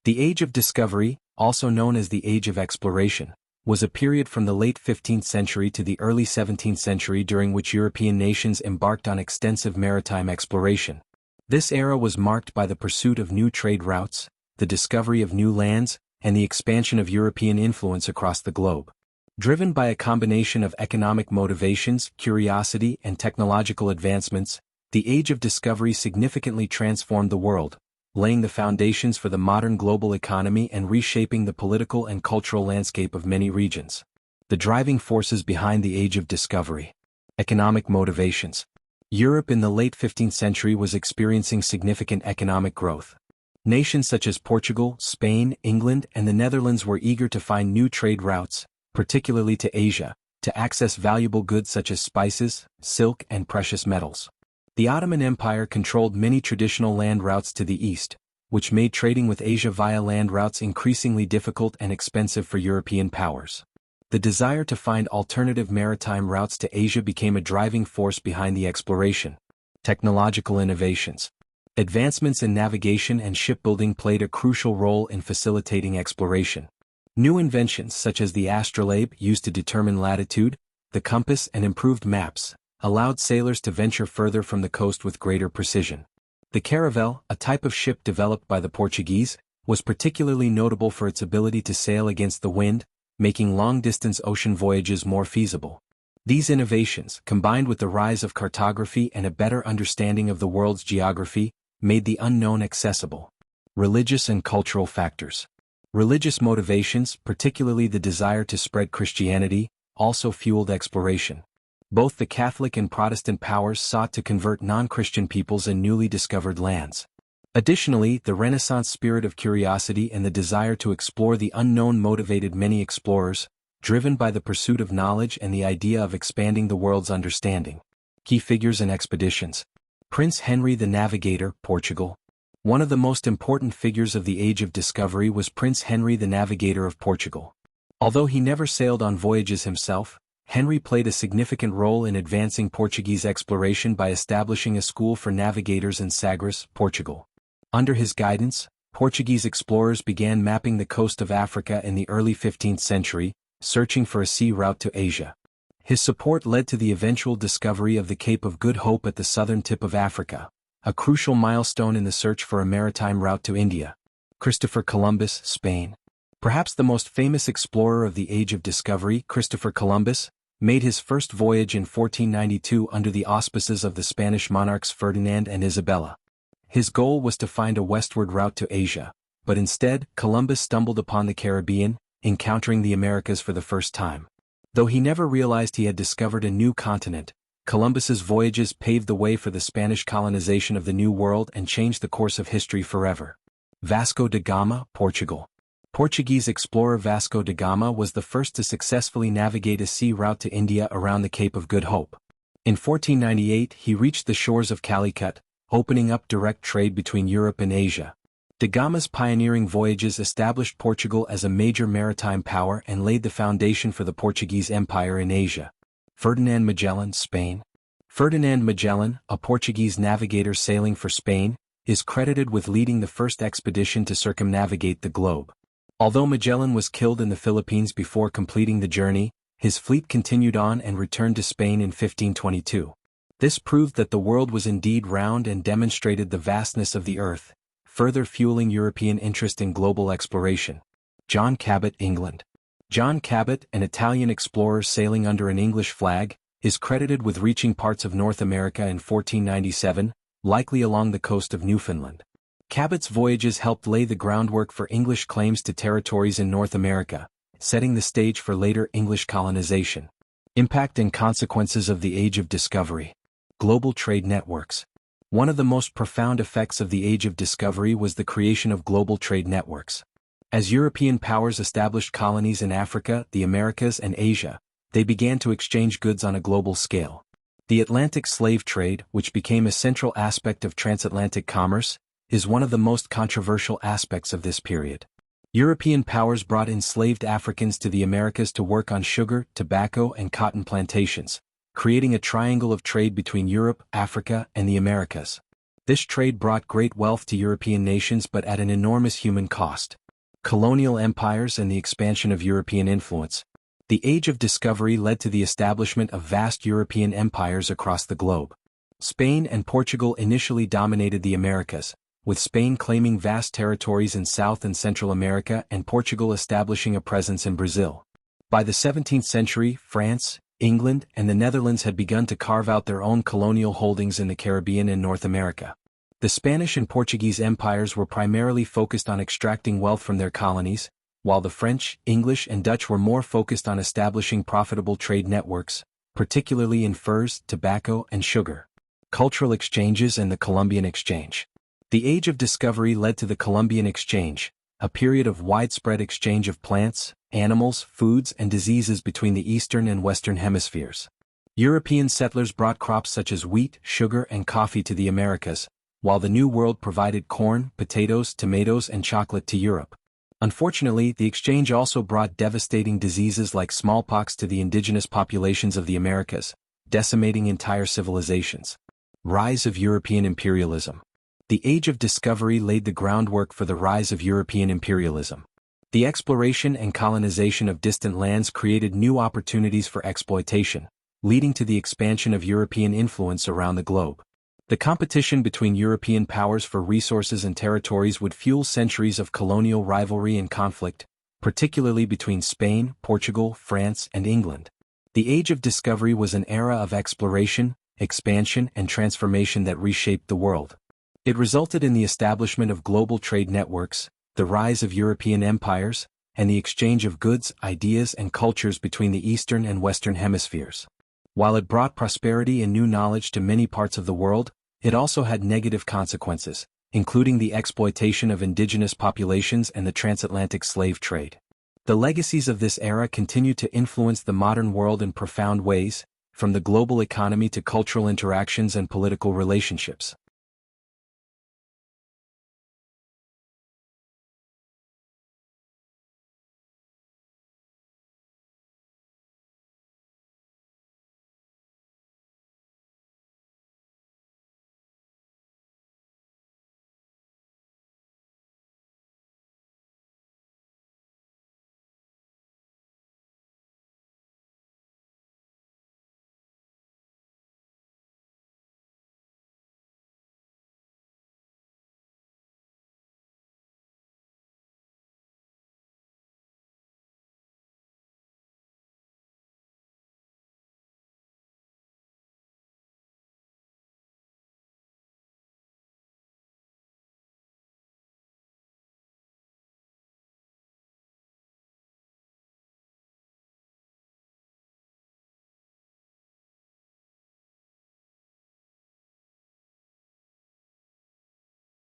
The Age of Discovery, also known as the Age of Exploration, was a period from the late 15th century to the early 17th century during which European nations embarked on extensive maritime exploration. This era was marked by the pursuit of new trade routes, the discovery of new lands, and the expansion of European influence across the globe. Driven by a combination of economic motivations, curiosity, and technological advancements, the Age of Discovery significantly transformed the world, laying the foundations for the modern global economy and reshaping the political and cultural landscape of many regions. The driving forces behind the Age of Discovery. Economic motivations. Europe in the late 15th century was experiencing significant economic growth. Nations such as Portugal, Spain, England, and the Netherlands were eager to find new trade routes, particularly to Asia, to access valuable goods such as spices, silk, and precious metals. The Ottoman Empire controlled many traditional land routes to the east, which made trading with Asia via land routes increasingly difficult and expensive for European powers. The desire to find alternative maritime routes to Asia became a driving force behind the exploration. Technological innovations. Advancements in navigation and shipbuilding played a crucial role in facilitating exploration. New inventions such as the astrolabe used to determine latitude, the compass, and improved maps allowed sailors to venture further from the coast with greater precision. The caravel, a type of ship developed by the Portuguese, was particularly notable for its ability to sail against the wind, making long-distance ocean voyages more feasible. These innovations, combined with the rise of cartography and a better understanding of the world's geography, made the unknown accessible. Religious and cultural factors. Religious motivations, particularly the desire to spread Christianity, also fueled exploration. Both the Catholic and Protestant powers sought to convert non-Christian peoples in newly discovered lands. Additionally, the Renaissance spirit of curiosity and the desire to explore the unknown motivated many explorers, driven by the pursuit of knowledge and the idea of expanding the world's understanding. Key figures and expeditions. Prince Henry the Navigator, Portugal. One of the most important figures of the Age of Discovery was Prince Henry the Navigator of Portugal. Although he never sailed on voyages himself, Henry played a significant role in advancing Portuguese exploration by establishing a school for navigators in Sagres, Portugal. Under his guidance, Portuguese explorers began mapping the coast of Africa in the early 15th century, searching for a sea route to Asia. His support led to the eventual discovery of the Cape of Good Hope at the southern tip of Africa, a crucial milestone in the search for a maritime route to India. Christopher Columbus, Spain. Perhaps the most famous explorer of the Age of Discovery, Christopher Columbus, made his first voyage in 1492 under the auspices of the Spanish monarchs Ferdinand and Isabella. His goal was to find a westward route to Asia, but instead, Columbus stumbled upon the Caribbean, encountering the Americas for the first time. Though he never realized he had discovered a new continent, Columbus's voyages paved the way for the Spanish colonization of the New World and changed the course of history forever. Vasco da Gama, Portugal. Portuguese explorer Vasco da Gama was the first to successfully navigate a sea route to India around the Cape of Good Hope. In 1498 he reached the shores of Calicut, opening up direct trade between Europe and Asia. Da Gama's pioneering voyages established Portugal as a major maritime power and laid the foundation for the Portuguese Empire in Asia. Ferdinand Magellan, Spain. Ferdinand Magellan, a Portuguese navigator sailing for Spain, is credited with leading the first expedition to circumnavigate the globe. Although Magellan was killed in the Philippines before completing the journey, his fleet continued on and returned to Spain in 1522. This proved that the world was indeed round and demonstrated the vastness of the earth, further fueling European interest in global exploration. John Cabot, England. John Cabot, an Italian explorer sailing under an English flag, is credited with reaching parts of North America in 1497, likely along the coast of Newfoundland. Cabot's voyages helped lay the groundwork for English claims to territories in North America, setting the stage for later English colonization. Impact and consequences of the Age of Discovery. Global trade networks. One of the most profound effects of the Age of Discovery was the creation of global trade networks. As European powers established colonies in Africa, the Americas, and Asia, they began to exchange goods on a global scale. The Atlantic slave trade, which became a central aspect of transatlantic commerce, is one of the most controversial aspects of this period. European powers brought enslaved Africans to the Americas to work on sugar, tobacco, and cotton plantations, creating a triangle of trade between Europe, Africa, and the Americas. This trade brought great wealth to European nations but at an enormous human cost. Colonial empires and the expansion of European influence. The Age of Discovery led to the establishment of vast European empires across the globe. Spain and Portugal initially dominated the Americas, with Spain claiming vast territories in South and Central America and Portugal establishing a presence in Brazil. By the 17th century, France, England, and the Netherlands had begun to carve out their own colonial holdings in the Caribbean and North America. The Spanish and Portuguese empires were primarily focused on extracting wealth from their colonies, while the French, English, and Dutch were more focused on establishing profitable trade networks, particularly in furs, tobacco, and sugar. Cultural exchanges and the Columbian Exchange. The Age of Discovery led to the Columbian Exchange, a period of widespread exchange of plants, animals, foods, and diseases between the Eastern and Western hemispheres. European settlers brought crops such as wheat, sugar, and coffee to the Americas, while the New World provided corn, potatoes, tomatoes, and chocolate to Europe. Unfortunately, the exchange also brought devastating diseases like smallpox to the indigenous populations of the Americas, decimating entire civilizations. Rise of European imperialism. The Age of Discovery laid the groundwork for the rise of European imperialism. The exploration and colonization of distant lands created new opportunities for exploitation, leading to the expansion of European influence around the globe. The competition between European powers for resources and territories would fuel centuries of colonial rivalry and conflict, particularly between Spain, Portugal, France, and England. The Age of Discovery was an era of exploration, expansion, and transformation that reshaped the world. It resulted in the establishment of global trade networks, the rise of European empires, and the exchange of goods, ideas, and cultures between the Eastern and Western hemispheres. While it brought prosperity and new knowledge to many parts of the world, it also had negative consequences, including the exploitation of indigenous populations and the transatlantic slave trade. The legacies of this era continue to influence the modern world in profound ways, from the global economy to cultural interactions and political relationships.